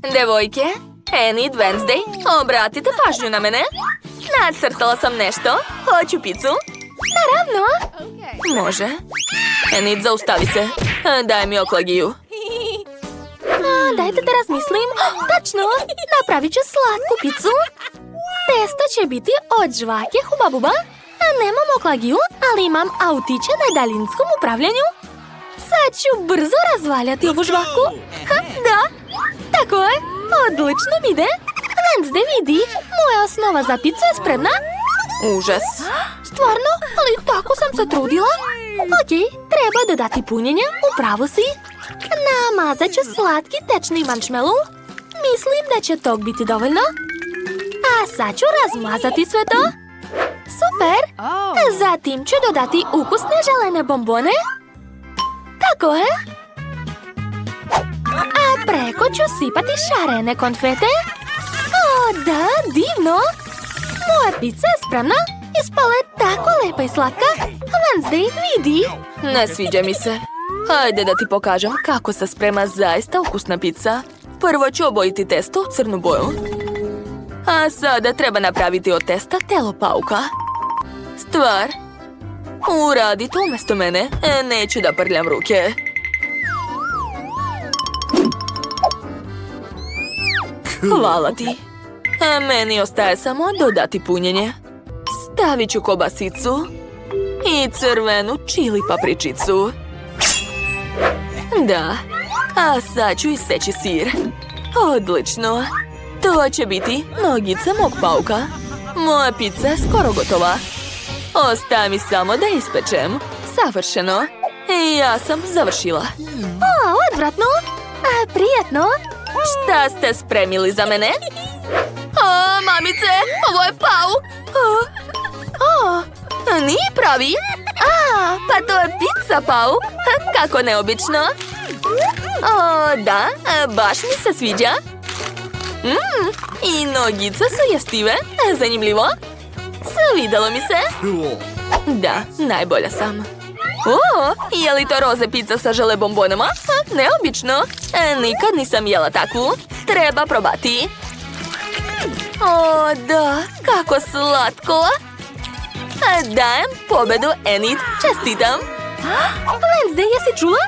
Devojke, Enid, Wednesday, obratite pažnju na mene. Nacrtala sam nešto. Hoću picu. Naravno. Može. Enid, zaustavi se. Daj mi oklagiju. Dajte da razmislim. Tačno, napravit ću slatku picu. Testo će biti od žvake Huba-Buba. Nemam oklagiju, ali imam autiće na daljinskom upravljanju. Sad ću brzo razvaljati ovu žvaku. Da, tako je. Odlično mi ide. Wednesday, vidi, moja osnova za picu je spremna. Užas. Stvarno? Ali tako sam se trudila. Ok, treba dodati punjenje, upravo si. Namazat ću slatki tečni marshmallow. Mislim da će tog biti dovoljno. A sad ću razmazati sve to. Super! Zatim ću dodati ukusne želene bombone. Tako je. A preko ću sipati šarene konfete. O, da, divno! Moja pizza je spremna. Ispala je tako lepa i slatka. Wednesday, vidi. Ne sviđa mi se. Hajde da ti pokažem kako se sprema zaista ukusna pizza. Prvo ću obojiti testo u crnu boju. A sada treba napraviti od testa telo pauka. Stvar, uradi to umjesto mene. Neću da prljam ruke. Hvala ti. A meni ostaje samo dodati punjenje. Stavit ću kobasicu i crvenu čili papričicu. Da, a sad ću iseći sir. Odlično. To će biti nogica mog pauka. Moja pizza je skoro gotova. Ostaje mi samo da ispečem. Savršeno. I ja sam završila. O, odvratno. Prijetno. Šta ste spremili za mene? O, mamice, ovo je pauk. Nije pravi. Pa to je pizza pauk. Kako neobično. O, da, baš mi se sviđa. I nogice su jestive. Zanimljivo. Svidjelo mi se. Da, najbolja sam. O, je li to roze pizza sa žele bombonama? Neobično. Nikad nisam jela takvu. Treba probati. O, da, kako slatko. Dajem pobedu Enid. Čestitam. Wednesday, jesi čula?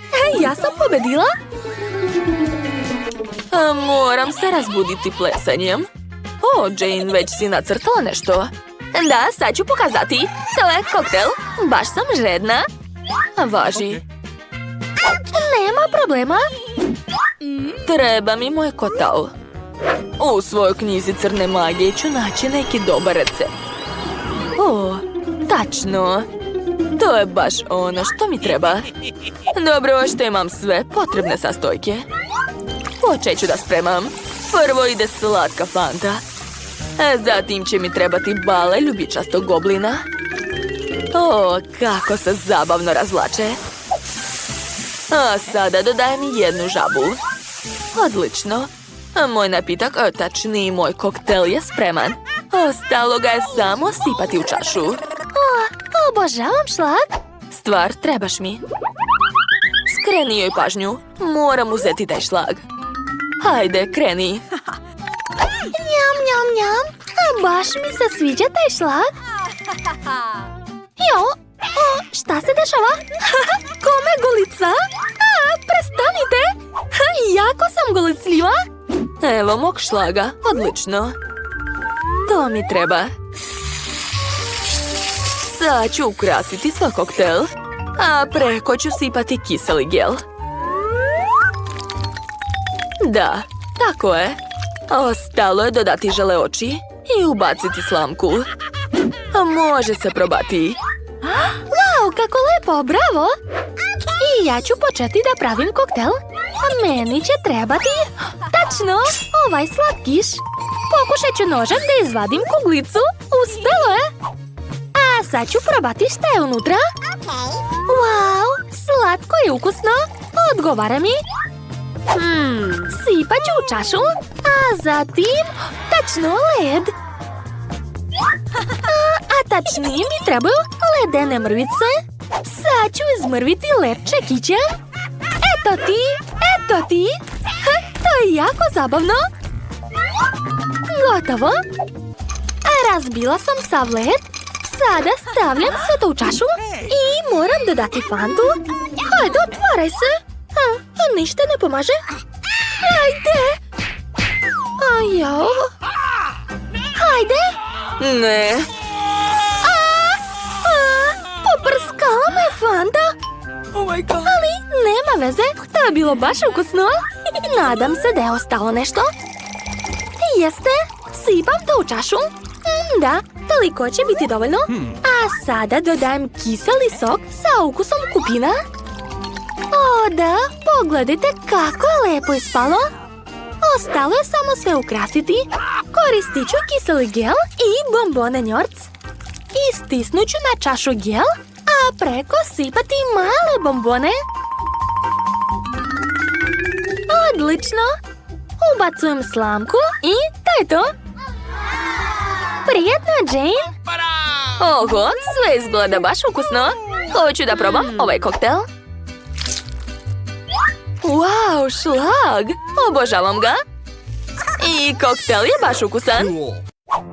Ja sam pobedila. Moram se razbuditi plesanjem. O, Jane, već si nacrtala nešto. Da, sad ću pokazati. To je koktel. Baš sam žedna. Važi. Nema problema. Treba mi moj kotal. U svojoj knjizi crne magije ću naći neki dobar recept. O, tačno. To je baš ono što mi treba. Dobro, što imam sve potrebne sastojke. Počet ću da spremam. Prvo ide slatka fanta. Zatim će mi trebati bale ljubičastog goblina. O, kako se zabavno razvlače. A sada dodajem jednu žabu. Odlično. Moj napitak, tačniji moj koktel je spreman. Ostalo ga je samo sipati u čašu. Obožavam šlag. Stvar, trebaš mi. Skreni joj pažnju. Moram uzeti taj šlag. Hajde, kreni. Njam, njam, njam. Baš mi se sviđa taj šlag. Jo, šta se dešava? Kome golica? Prestanite. Jako sam golicljiva. Evo mog šlaga, odlično. To mi treba. Sad ću ukrasiti svoj koktel, a preko ću sipati kiseli gel. Da, tako je. Ostalo je dodati žele oči i ubaciti slamku. Može se probati. Wow, kako lepo, bravo! I ja ću početi da pravim koktel. Meni će trebati, tačno, ovaj slatkiš. Pokušat ću nožem da izvadim kuglicu. Uspelo je! A sad ću probati šta je unutra. Wow, slatko i ukusno. Odgovara mi. Sipat ću u čašu, a zatim, tačno, led. A tačnije mi trebaju ledene mrvice. Sad ću izmrviti led čekićem. Eto ti, To je jako zabavno. Gotovo. Razbila sam sav led. Sada stavljam sve to u čašu i moram dodati Fantu. Hajde, otvaraj se. Ništa ne pomaže. Hajde. Jao. Hajde. Ne. Poprskala me Fanta. Ali nema veze. To je bilo baš ukusno. Nadam se da je ostalo nešto. Jeste. Sipam to u čašu. Da, toliko će biti dovoljno. A sada dodajem kiseli sok sa ukusom kupina. O da, pogledajte kako je lepo ispalo. Ostalo je samo sve ukrasiti. Koristit ću kiseli gel i bombone njorc. Istisnut ću na čašu gel, a preko sipati male bombone. Odlično! Ubacujem slamku i to je to. Prijetno, Jane! Oho, sve izgleda baš ukusno. Hoću da probam ovaj koktel. Wow, šlag! Obožavam ga. I koktel je baš ukusan.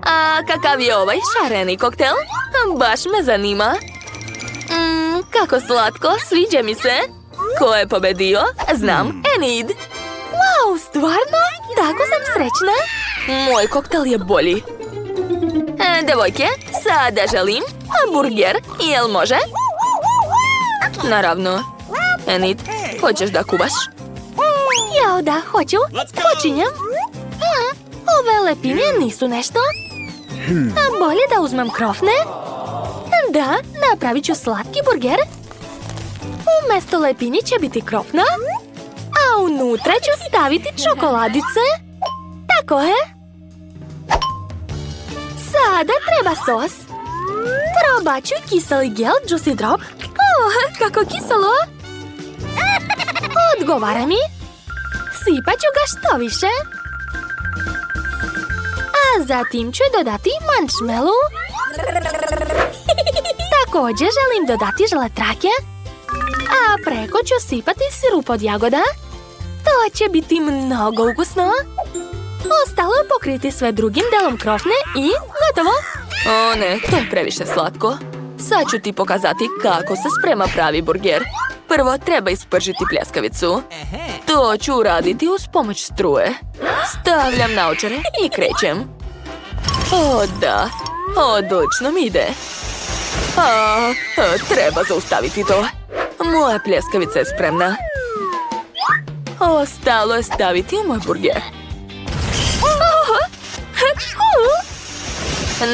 A kakav je ovaj šareni koktel? Baš me zanima. Kako slatko, sviđa mi se. Ko je pobedio? Znam, Enid. Wow, stvarno? Tako sam srećna. Moj koktel je bolji. Devojke, sada želim burger. Jel može? Naravno. Enid, hoćeš da kuvaš? Jao da, hoću. Počinjem. Ove lepinje nisu nešto. Bolje da uzmem krofne. Da, napravit ću slatki burger. Umjesto lepinje će biti krofna. A unutra ću staviti čokoladice. Tako je. Sada treba sos. Probat ću kiseli gel Juicy Drop. Kako kiselo. Odgovara mi. Sipat ću ga što više. A zatim ću dodati marshmallow. Također želim dodati želetrake. A preko ću sipati sirup od jagoda. To će biti mnogo ukusno. Ostalo je pokriti sve drugim delom krofne i gotovo. O ne, to je previše slatko. Sad ću ti pokazati kako se sprema pravi burger. Prvo treba ispržiti pljeskavicu. To ću uraditi uz pomoć struje. Stavljam naočare i krećem. O da, odlično mi ide. Treba zaustaviti to. Moja pljeskavica je spremna. Ostalo je staviti u moj burger.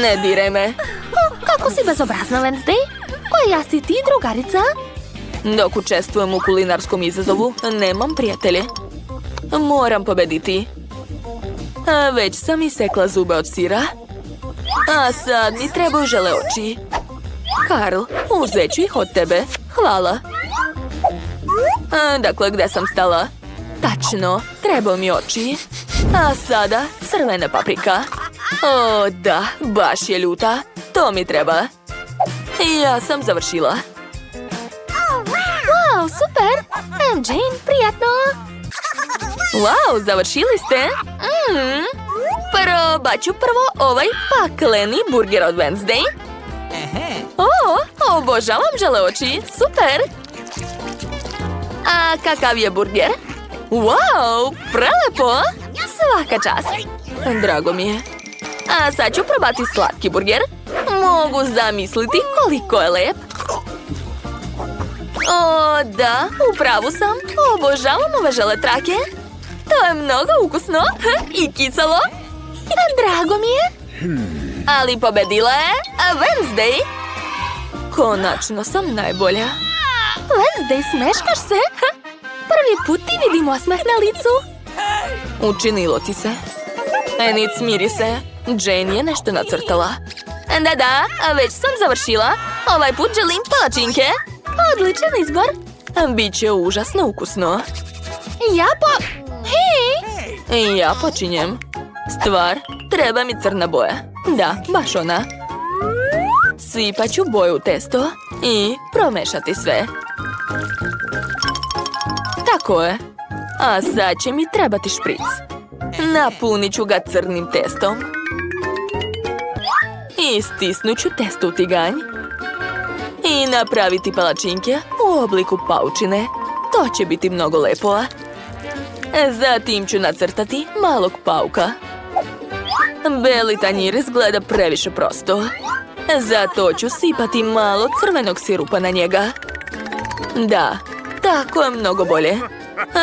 Ne diraj me. Kako si bezobrazna, Wednesday? Koja si ti, drugarica? Dok učestvujem u kulinarskom izazovu, nemam prijatelje. Moram pobediti. Već sam isekla zube od sira. A sad mi trebaju žele oči. Karl, uzet ću ih od tebe. Hvala. Dakle, gde sam stala? Tačno, trebaju mi oči. A sada crvena paprika. O da, baš je ljuta. To mi treba. Ja sam završila. Wow, super! Jane, prijatno! Wow, završili ste? Probat ću prvo ovaj pakleni burger od Wednesday. Obožavam žele oči, super! A kakav je burger? Wow, prelepo! Svaka čast! Drago mi je. A sad ću probati slatki burger. Mogu zamisliti koliko je lep. O da, upravu sam. Obožavam ove želetrake. To je mnogo ukusno i kiselo. Drago mi je. Ali pobedila je Wednesday. Konačno sam najbolja. Wednesday, smeškaš se? Prvi put ti vidim osmeh na licu. Učinilo ti se. Enid, smiri se. Jane je nešto nacrtala. Da, već sam završila. Ovaj put želim palačinke. Odličan izbor. Biće užasno ukusno. Hej! Ja počinjem. Stvar, treba mi crna boja. Da, baš ona. Sipat ću boju u testo i promešati sve. Tako je. A sad će mi trebati špric. Napunit ću ga crnim testom. I stisnut ću testo u tiganj. I napraviti palačinke u obliku paučine. To će biti mnogo lepo. Zatim ću nacrtati malog pauka. Beli tanjir izgleda previše prosto. Zato ću sipati malo crvenog sirupa na njega. Da, tako je mnogo bolje.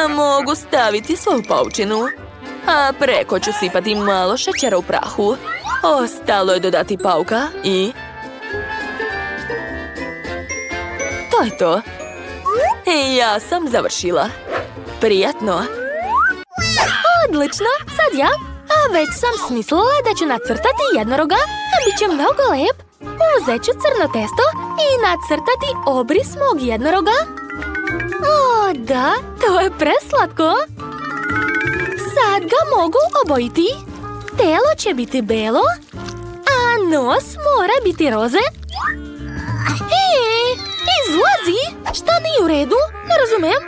Mogu staviti svoju paučinu. A preko ću sipati malo šećera u prahu. Ostalo je dodati pauka i... To je to. Ja sam završila. Prijatno. Odlično, sad ja. A već sam smislila da ću nacrtati jednoroga. Biće mnogo lep. Uzet ću crno testo i nacrtati obris mog jednoroga. O, da, to je preslatko. Sad ga mogu obojiti. Telo će biti belo, a nos mora biti roze. Izlazi! Šta nije u redu? Ne razumem.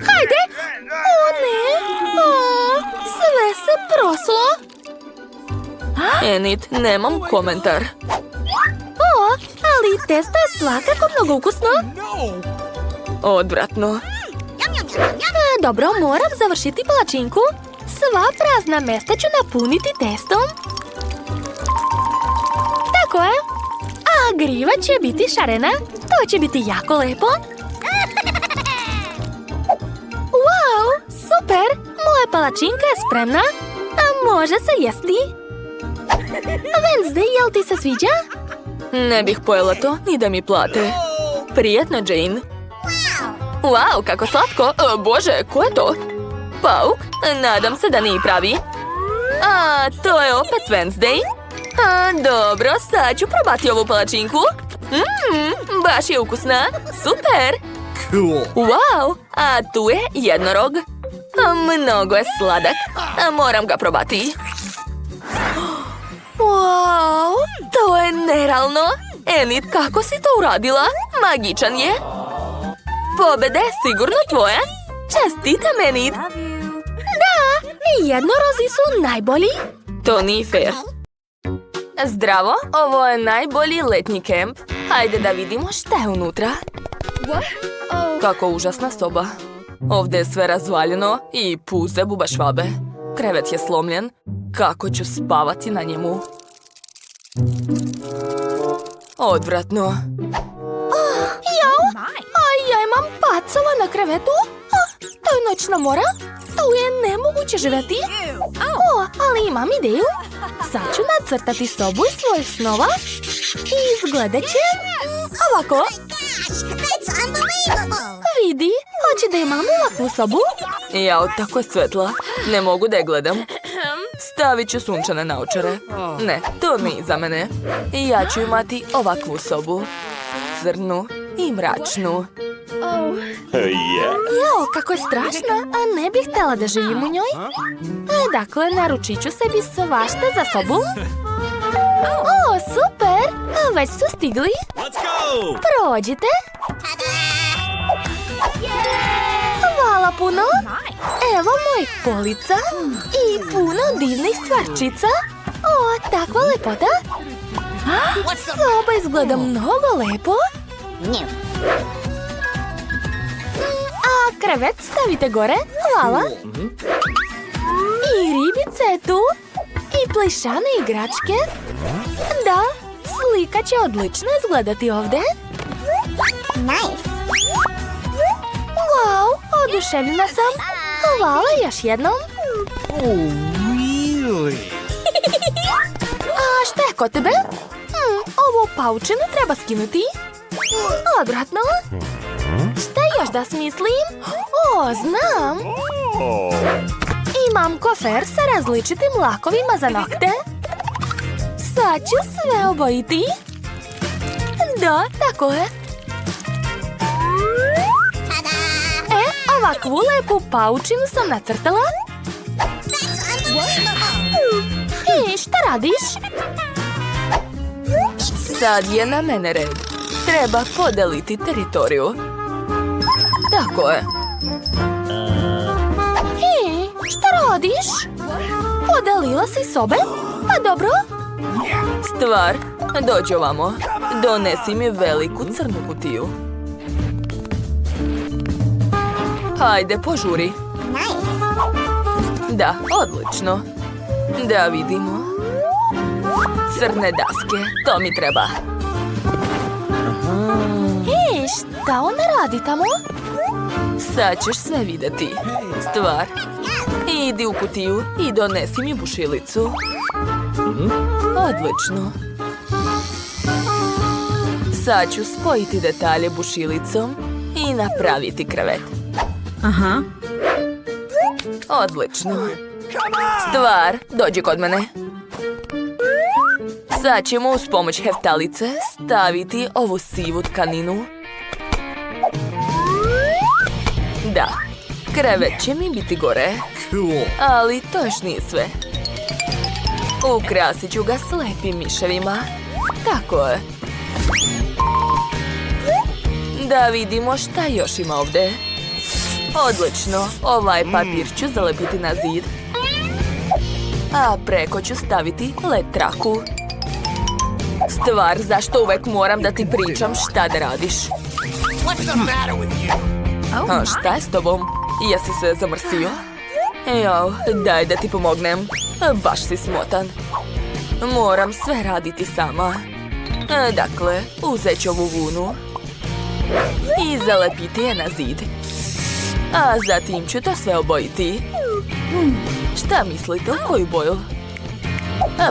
Hajde! O, ne! O, sve se proslo. Enid, nemam komentar. O, ali testo je svakako mnogo ukusno. Odvratno. Dobro, moram završiti palačinku. Sva prazna mesta ću napuniti testom. Tako je. A griva će biti šarena. To će biti jako lepo. Wow, super! Moja palačinka je spremna. A može se jesti. Wednesday, jel ti se sviđa? Ne bih pojela to, ni da mi plate. Prijetno, Jane. Wow, kako slatko. Bože, ko je to? Pauk? Nadam se da nije pravi. A, to je opet Wednesday. Dobro, sad ću probati ovu palačinku. Baš je ukusna. Super. Wow, a tu je jednorog. Mnogo je sladak. Moram ga probati. Wow, to je nerealno. Enid, kako si to uradila? Magičan je. Pobjeda je sigurno tvoja. Čestitam, Enid. Da, jednorozi su najbolji. To nije fair. Zdravo, ovo je najbolji letnji kemp. Hajde da vidimo šta je unutra. Kako užasna soba. Ovdje je sve razvaljeno i puze bubašvabe. Krevet je slomljen. Kako ću spavati na njemu? Odvratno. A ja imam pacova na krevetu. To je noćna mora. Tu je nemoguće živjeti. O, ali imam ideju. Sad ću nacrtati sobu iz svojih snova. I izgledat će ovako. Vidi, hoće da imam ovakvu sobu. Jao, tako je svetla. Ne mogu da je gledam. Stavit ću sunčane naočare. Ne, to nije za mene. Ja ću imati ovakvu sobu. Crnu i mračnu. Jao, kako je strašna, a ne bih htjela da živim u njoj. Dakle, naručit ću sebi svašta za sobu. O, super! Već su stigli. Prođite. Hvala puno. Evo mojih polica i puno divnih stvarčica. O, takva lepota. Soba izgleda mnogo lepo. A krevet stavite gore. Hvala. I ribice je tu. I plišane igračke. Da, slika će odlično izgledati ovdje. Wow, oduševljena sam. Hvala još jednom. A šta je kod tebe? Ovu paučinu treba skinuti. Odvratno. Šta još da smislim? O, znam. Imam kofer sa različitim lakovima za nokte. Sad ću sve obojiti. Da, tako je. Ovakvu lepu paučinu sam nacrtala. Šta radiš? Sad je na mene red. Treba podeliti teritoriju. Tako je. radiš? Podelila si sobe? Pa dobro. Stvar, dođi ovamo. Donesi mi veliku crnu kutiju. Hajde, požuri. Da, odlično. Da vidimo. Crne daske, to mi treba. Šta ona radi tamo? Sad ćeš sve vidjeti. Stvar, idi u kutiju i donesi mi bušilicu. Odlično. Sad ću spojiti detalje bušilicom i napraviti krevet. Odlično. Stvar, dođi kod mene. Sad ćemo uz pomoć heftalice staviti ovu sivu tkaninu. Da, krevet će mi biti gore. Ali to još nije sve. Ukrasit ću ga s lepim miševima. Tako je. Da vidimo šta još ima ovdje. Odlično, ovaj papir ću zalepiti na zid. A preko ću staviti led traku. Stvar, zašto uvek moram da ti pričam šta da radiš? A šta je s tobom? Jesi se zamrsio? Jo, daj da ti pomognem. Baš si smotan. Moram sve raditi sama. Dakle, uzet ću ovu vunu i zalepiti je na zid. A zatim ću to sve obojiti. Šta mislite, u koju boju?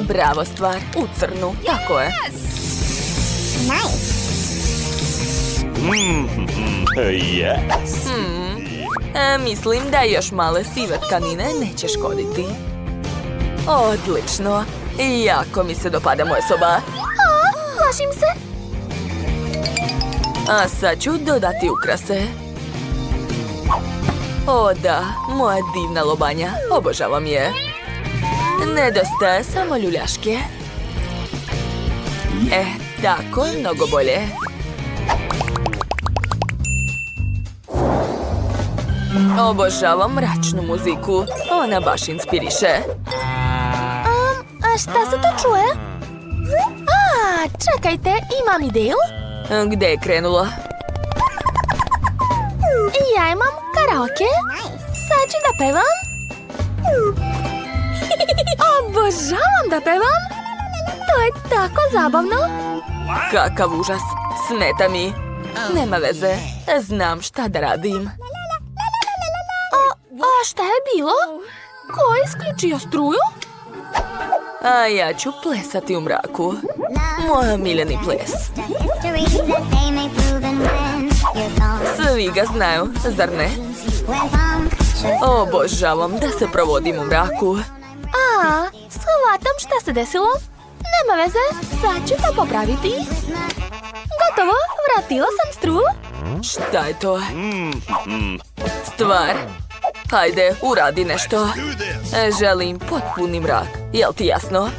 Bravo, Stvar, u crnu, tako je. Mislim da još male sive tkanine neće škoditi. Odlično, jako mi se dopada moja soba. Plašim se. A sad ću dodati ukrase. O da, moja divna lobanja, obožavam je. Nedostaje samo ljuljaške. Tako je mnogo bolje. Obožavam mračnu muziku, ona baš inspiriše. A šta se to čuje? Čekajte, imam ideju. Gde je krenula? Ja imam karaoke. Sad ću da pevam. Obožavam da pevam. To je tako zabavno. Kakav užas, smeta mi. Nema veze, znam šta da radim. A šta je bilo? Ko je isključio struju? A ja ću plesati u mraku. Moj omiljeni ples. Svi ga znaju, zar ne? Obožavam da se provodim u mraku. Shvatam šta se desilo. Nema veze, sad ću to popraviti. Gotovo, vratila sam struju. Šta je to? Stvar, hajde, uradi nešto. Želim potpuni mrak, jel ti jasno?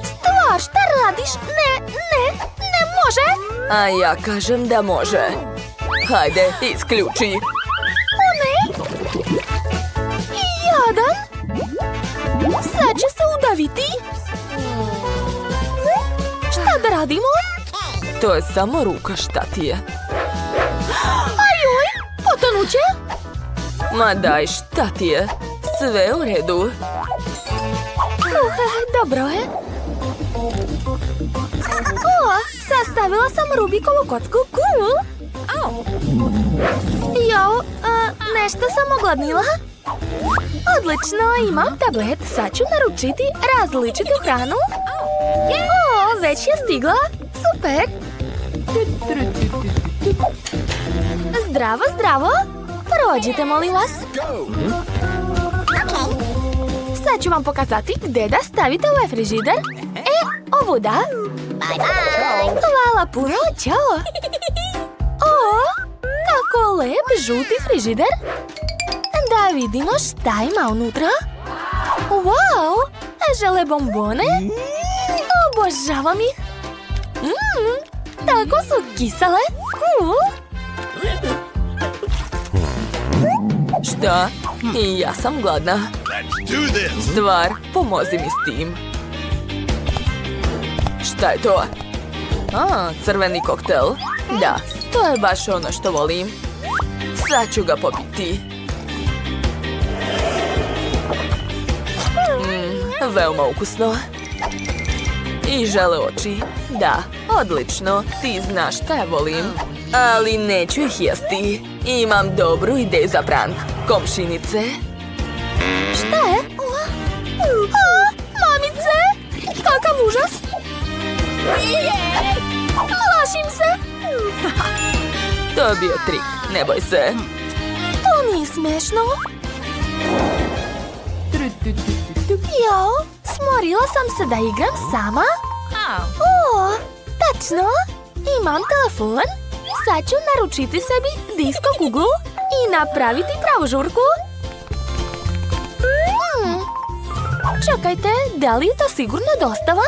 Stvar, šta radiš? Ne može. A ja kažem da može. Hajde, isključi. O ne! Jadan! Sad će se udaviti. Šta da radimo? To je samo ruka, šta ti je? Ajoj, potonuće. Ma daj, šta ti je? Sve u redu. Dobro je. Sastavila sam Rubikovu kocku. Cool. Jo, nešto sam ogladnila. Odlično, imam tablet. Sad ću naručiti različitu hranu. Već je stigla. Super. Zdravo, zdravo. Prođite, molim vas. Sad ću vam pokazati gdje da stavite ovaj frižider. Ovuda. Hvala puno, ćao. Kako lep žuti frižider. Da vidimo šta ima unutra. Wow, žele bombone? Obožavam ih. Tako su kisele. Cool. Da, i ja sam gladna. Stvar, pomozi mi s tim. Šta je to? Crveni koktel. Da, to je baš ono što volim. Sad ću ga popiti. Veoma ukusno. I žele oči. Da, odlično. Ti znaš šta ja volim. Ali neću ih jesti. Imam dobru ideju za prank. Komšinice. Šta je? Mamice! Kakav užas! Plašim se! To je bio trik. Ne boj se. To nije smešno. Jo, smorila sam se da igram sama. O, tačno. Imam telefon. Sad ću naručiti sebi disko kuglu i napraviti pravu žurku. Čekajte, da li je to sigurno dostava?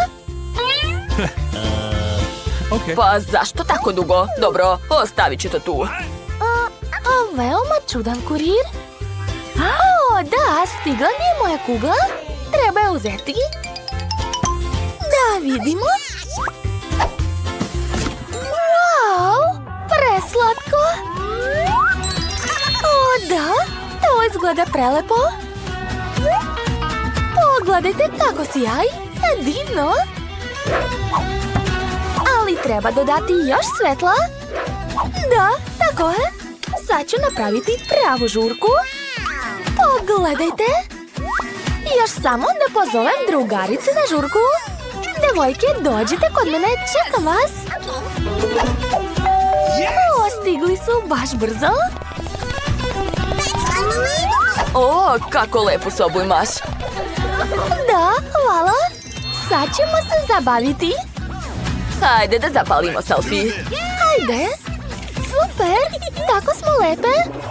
Pa zašto tako dugo? Dobro, ostavit ću to tu. Veoma čudan kurir. O, da, stigla mi je moja kugla. Treba je uzeti. Da vidimo. Wow, preslatko. O, da, to izgleda prelepo. Pogledajte kako sjaj. Divno. Ali treba dodati još svetla. Da, tako je. Sad ću napraviti pravu žurku. Pogledajte. Još samo da pozovem drugarice na žurku. Devojke, dođite kod mene, čekam vas. O, stigli su baš brzo. O, kako lepu sobu imaš. Da, hvala. Sad ćemo se zabaviti. Hajde da zapalimo selfie. Hajde. Super, tako smo lepe.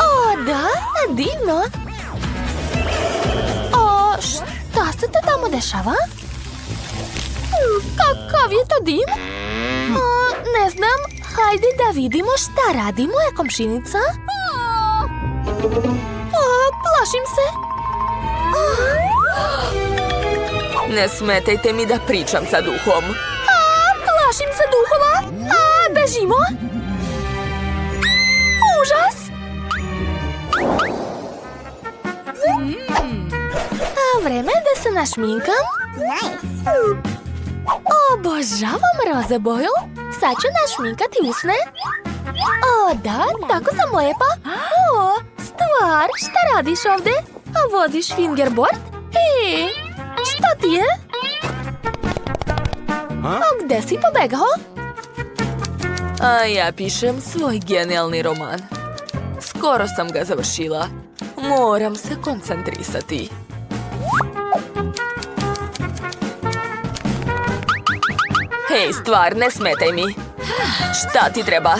O, da, divno. O, šta se to tamo dešava? Kakav je to dim? O, ne znam, hajde da vidimo šta radi moja komšinica. O, plašim se. Ne smetajte mi da pričam sa duhom. Plašim se duhova. Bežimo. Užas. Vreme da se našminkam. Obožavam roze boju. Sad ću našminkati usne. O, da, tako sam lepa. O, stvar, šta radiš ovde? Vodiš fingerboard? Šta ti je? Gde si pobegao? A ja pišem svoj genijalni roman. Skoro sam ga završila. Moram se koncentrisati. Hej, stvar, ne smetaj mi. Šta ti treba?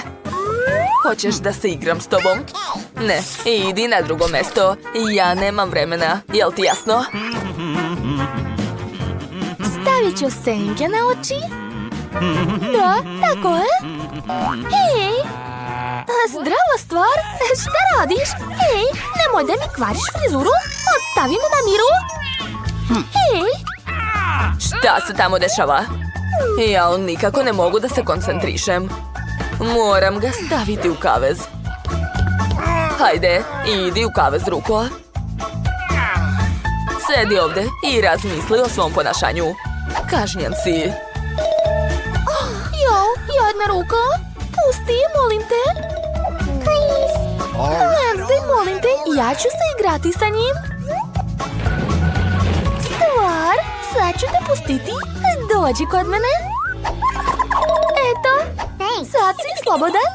Hoćeš da se igram s tobom? Ne, idi na drugo mesto. Ja nemam vremena. Jel ti jasno? Stavit ću senke na oči. Da, tako je. Hej! Zdravo, stvar! Šta radiš? Hej, nemoj da mi kvariš frizuru. Ostavi me na miru. Hej! Šta se tamo dešava? Ja nikako ne mogu da se koncentrišem. Moram ga staviti u kavez. Hajde, idi u kavez, ruko. Sedi ovde i razmisli o svom ponašanju. Kažnjen si. Jedna ruka. Pusti, molim te. Wednesday, molim te, ja ću se igrati sa njim. Stvar, sad ću te pustiti. Dođi kod mene. Eto, sad si slobodan.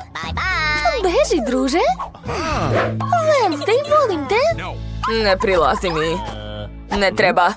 Beži, druže. Wednesday, molim te. Ne prilazi mi. Ne treba.